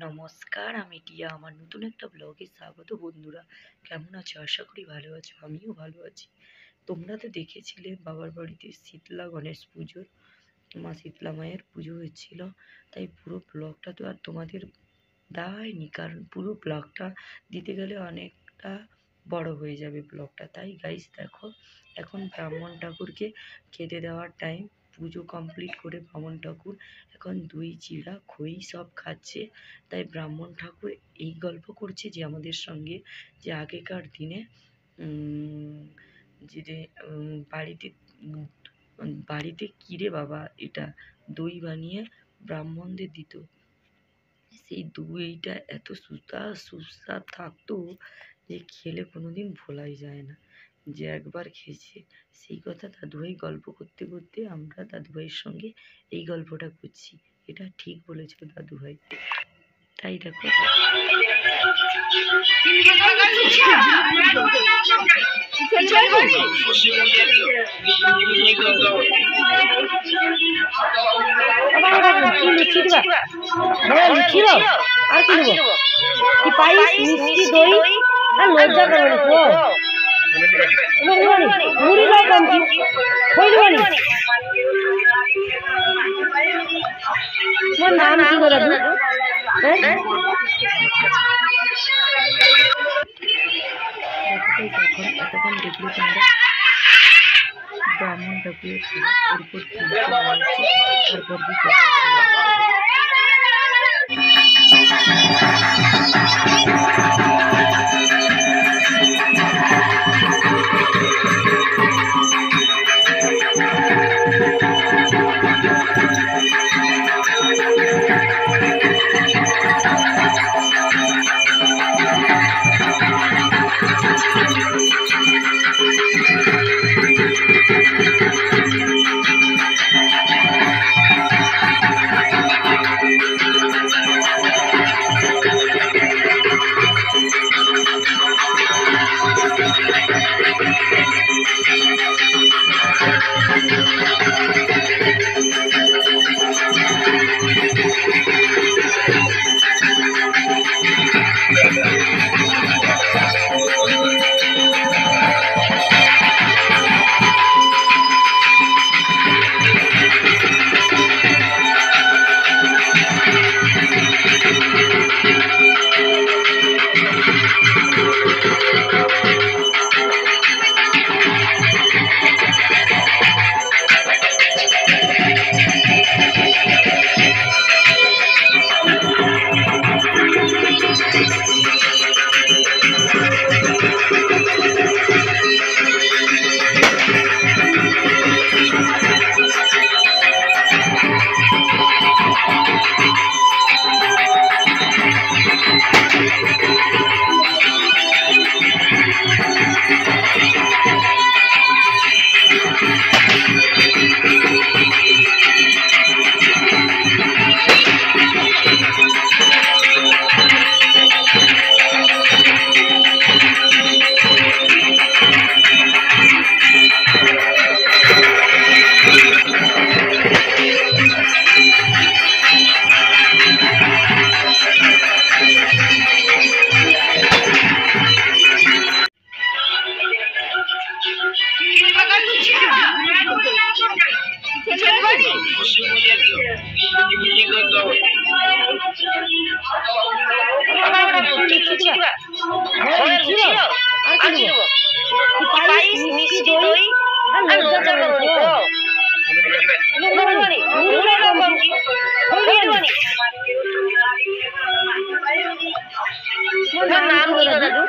নমস্কার, আমি টিয়া। আমার নতুন একটা ব্লগে স্বাগত। বন্ধুরা, কেমন আছো? আশা করি ভালো আছো। আমিও ভালো আছি। তোমরা তো দেখেছিলে বাবার বাড়িতে শীতলা গণেশ পুজোর মা শীতলা মায়ের পুজো হয়েছিল। তাই পুরো ব্লগটা তো আর তোমাদের দেওয়া হয়নি, কারণ পুরো ব্লগটা দিতে গেলে অনেকটা বড় হয়ে যাবে ব্লগটা। তাই গাইস দেখো, এখন ব্রাহ্মণ ঠাকুরকে খেতে দেওয়ার টাইম। পুজো কমপ্লিট করে ব্রাহ্মণ ঠাকুর এখন দই চিড়া খই সব খাচ্ছে। তাই ব্রাহ্মণ ঠাকুর এই গল্প করছে যে আমাদের সঙ্গে, যে আগেকার দিনে যে বাড়িতে বাড়িতে কিরে বাবা এটা দই বানিয়ে ব্রাহ্মণদের দিত। সেই দইটা এত সুস্বাদ থাকতো যে খেলে কোনোদিন ভোলাই যায় না। যে একবার খেয়েছে সেই কথা দাদুভাই গল্প করতে করতে আমরা দাদুভাইয়ের সঙ্গে এই গল্পটা করছি। এটা ঠিক বলেছ দাদুভাই। তাই দেখো, আর কি নেব? কি পাইস, মিষ্টি, দই আর লজ্জা করবে তো। মুড়ি নয় কমছি, খই দেবানি। তোমার নাম কি গো দাদু? এতক্ষণ দেখলে তোমরা ব্রাহ্মণ ঠাকুরের উপর তারপর মিষ্টি, দই আর লজ্জা করবে তো। মুড়ি নয় কমছি, খই দেবানি। তোমার নাম কি গো দাদু?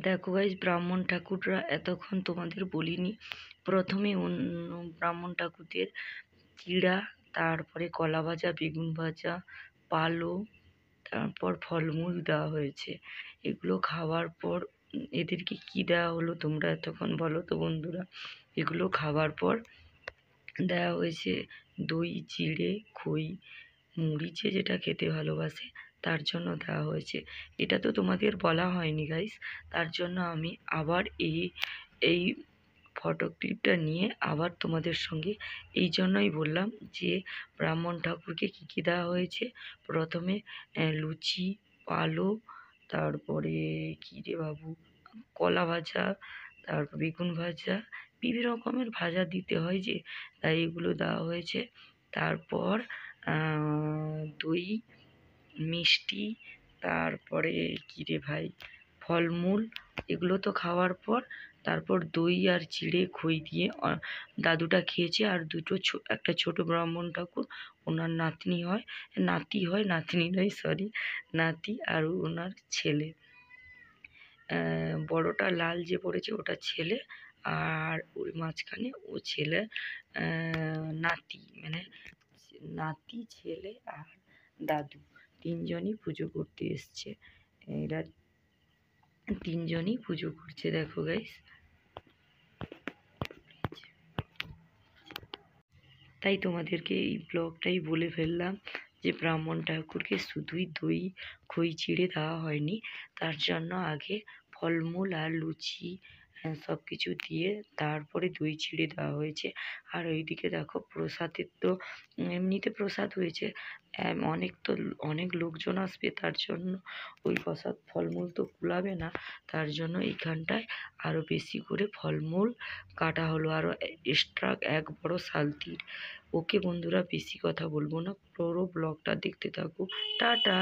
দেখো গাইস, ব্রাহ্মণ ঠাকুররা এতক্ষণ তোমাদের বলিনি, প্রথমে ব্রাহ্মণ ঠাকুরদের চিড়া, তারপরে কলা ভাজা, বেগুন ভাজা, পালো, তারপর ফলমূল দেওয়া হয়েছে। এগুলো খাওয়ার পর এদেরকে কি দেওয়া হলো তোমরা এতক্ষণ বলো তো বন্ধুরা। এগুলো খাওয়ার পর দেওয়া হয়েছে দই, চিড়ে, খই, মুড়ি, যে যেটা খেতে ভালোবাসে তার জন্য দেওয়া হয়েছে। এটা তো তোমাদের বলা হয়নি গাইস, তার জন্য আমি আবার এই ফটো ক্লিপটা নিয়ে আবার তোমাদের সঙ্গে এই জন্যই বললাম যে ব্রাহ্মণ ঠাকুরকে কী কী দেওয়া হয়েছে। প্রথমে লুচি, পালো, তারপরে কী রে বাবু, কলা ভাজা, তারপর বেগুন ভাজা, বিভিন্ন রকমের ভাজা দিতে হয় যে, তাই এগুলো দেওয়া হয়েছে। তারপর দই, মিষ্টি, তারপরে কী রে ভাই, ফলমূল, এগুলো তো খাওয়ার পর তারপর দই আর চিড়ে খই দিয়ে দাদুটা খেয়েছে। আর একটা ছোট ব্রাহ্মণ ঠাকুর, ওনার নাতনি হয়, নাতনি নয় সরি, নাতি, আর ওনার ছেলে, বড়টা লাল যে পড়েছে ওটা ছেলে, আর ওই মাঝখানে ও ছেলে, নাতি, মানে নাতি, ছেলে আর দাদু, তিনজনই পুজো করতে এসছে। এরা তিনজনই পুজো করছে, দেখো গাইস। তাই তোমাদেরকে এই ব্লগটাই বলে ফেললাম যে ব্রাহ্মণ ঠাকুরকে শুধুই দই খই চিড়ে দেওয়া হয়নি, তার জন্য আগে ফলমূল আর লুচি সব কিছু দিয়ে তারপরে দই চিড়ে দেওয়া হয়েছে। আর ওইদিকে দেখো প্রসাদের তো এমনিতে প্রসাদ হয়েছে, অনেক লোকজন আসবে, তার জন্য ওই প্রসাদ ফলমূল তো কুলাবে না, তার জন্য এইখানটায় আরও বেশি করে ফলমূল কাটা হলো, আরও এক্সট্রা এক বড় শালতির। ওকে বন্ধুরা, বেশি কথা বলবো না, পুরো ব্লগটা দেখতে থাকো। টাটা।